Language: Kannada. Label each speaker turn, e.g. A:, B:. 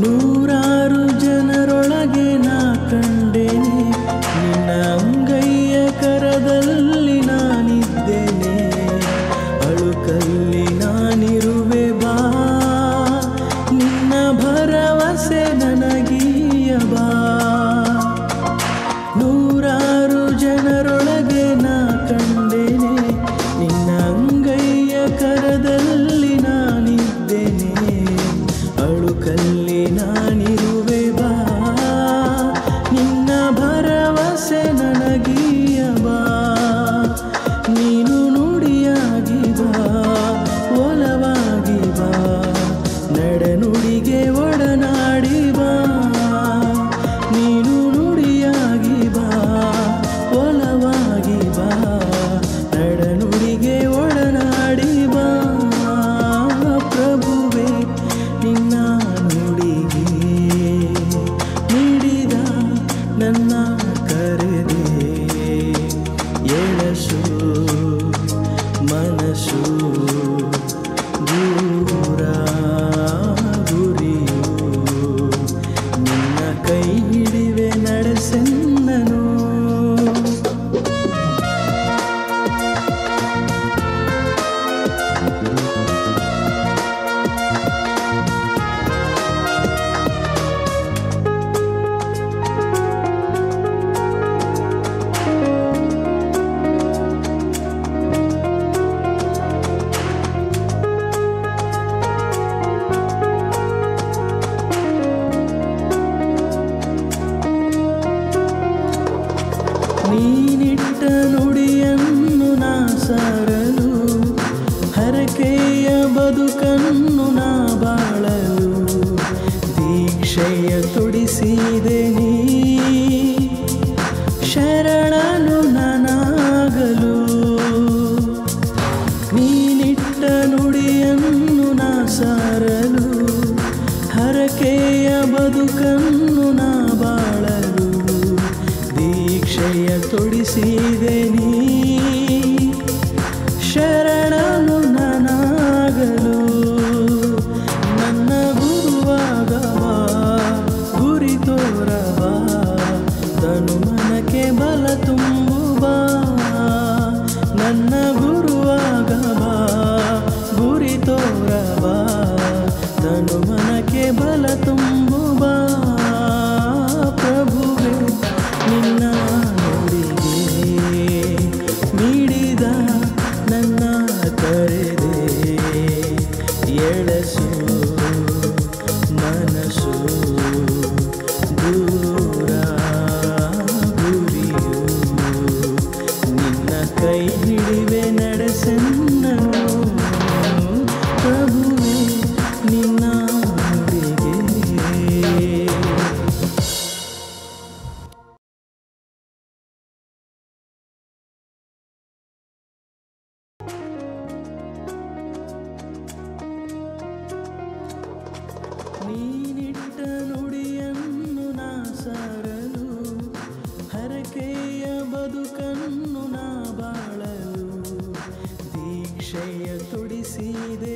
A: ನೂರಾರು ಜನರೊಳಗೆ ನಾ ಕಂಡೇನೆ, ನಿನ್ನ ಅಂಗೈಯ ಕರದಲ್ಲಿ ನಾನಿದ್ದೇನೆ. ಅಳುಕಲ್ಲಿ ನಾನಿರುವೆ ಬಾ, ನಿನ್ನ ಭರವಸೆ ನನಗೀಯ ಬಾ. ನೂರಾರು ಜನರೊಳಗೆ ನಾ ಕಂಡೇನೆ, ನಿನ್ನ ಅಂಗೈಯ ಕರದಲ್ಲಿ ನಾನಿದ್ದೇನೆ. ಅಳುಕಲ್ಲಿ ನಾನಿರುವೆ ಬಾ, ನಿನ್ನ ಭರವಸೆ ನನಗೀಯ ಬಾ. ನೀನು ನುಡಿಯಾಗಿ ಬಾ, ಒಲವಾಗಿ ಬಾ, ನಡೆನುಡಿಗೆ ಒಡನಾಡಿ ಬಾ. ನೀನು ನುಡಿಯಾಗಿ ಬಾ, ಒಲವಾಗಿ ಬಾ, ನಡೆನುಡಿಗೆ ಒಡನಾಡಿ ಬಾ. ಪ್ರಭುವೇ ನಿನ್ನ ನುಡಿಗೆ ನೀಡಿದ ನನ್ನ ಕರೆದೆ, ಎಳಸು ಮನಸ್ಸು ದೂರ ಗುರಿಯು, ನಿನ್ನ ಕೈ ಹಿಡಿವೆ ನಡೆಸೆನ್ನನು. ನೀನಿಟ್ಟ ನುಡಿಯನ್ನು ನಾ ಸಾರಲು, ಹರಕೆಯ ಬದುಕನ್ನು ನಾ ಬಾಳಲು. ದೀಕ್ಷೆಯ ತೊಡಿಸಿದೆ ನೀ, ಶರಣನು ನಾನಾಗಲು. ನೀನಿಟ್ಟ ನುಡಿಯನ್ನು ನಾ ಸಾರಲು, ಹರಕೆಯ ಬದುಕನ್ನು ನಾ ಬಾಳಲು. ದೀಕ್ಷೆಯ ತೊಡಿಸಿದೆ ನೀ, ಶರಣನು ನಾನಾಗಲು. ನನ್ನ ಗುರುವಾಗವಾ, ಗುರಿ ತೋರವಾ, ತನು ಮನಕ್ಕೆ ಬಲ ತುಂಬುವಾ. ನನ್ನ ಗುರುವಾಗವಾ, ಗುರಿ ತೋರವಾ, ತನು ಮನಕ್ಕೆ ಬಲ ತುಂಬುವಾ. ಪ್ರಭುವೇ ನಿನ್ನ ನುಡಿಗೆ ನೀಡಿದ ನನ್ನ ಕರೆದೆ, ಎಳಸು ಮನಸ್ಸು ದೂರ ಗುರಿಯು, ನಿನ್ನ ಕೈ ಹಿಡಿವೆ ನಡೆಸೆನ್ನನು. ಪ್ರಭುವೇ ನಿನ್ನ ನುಡಿಗೆ ನೀನಿಟ್ಟ ನುಡಿಯನ್ನು ನಾ ಸಾರಲು, ಹರಕೆಯ ಬದುಕನ್ನು ನಾ ಬಾಳಲು. ದೀಕ್ಷೆಯ ತೊಡಿಸಿದೆ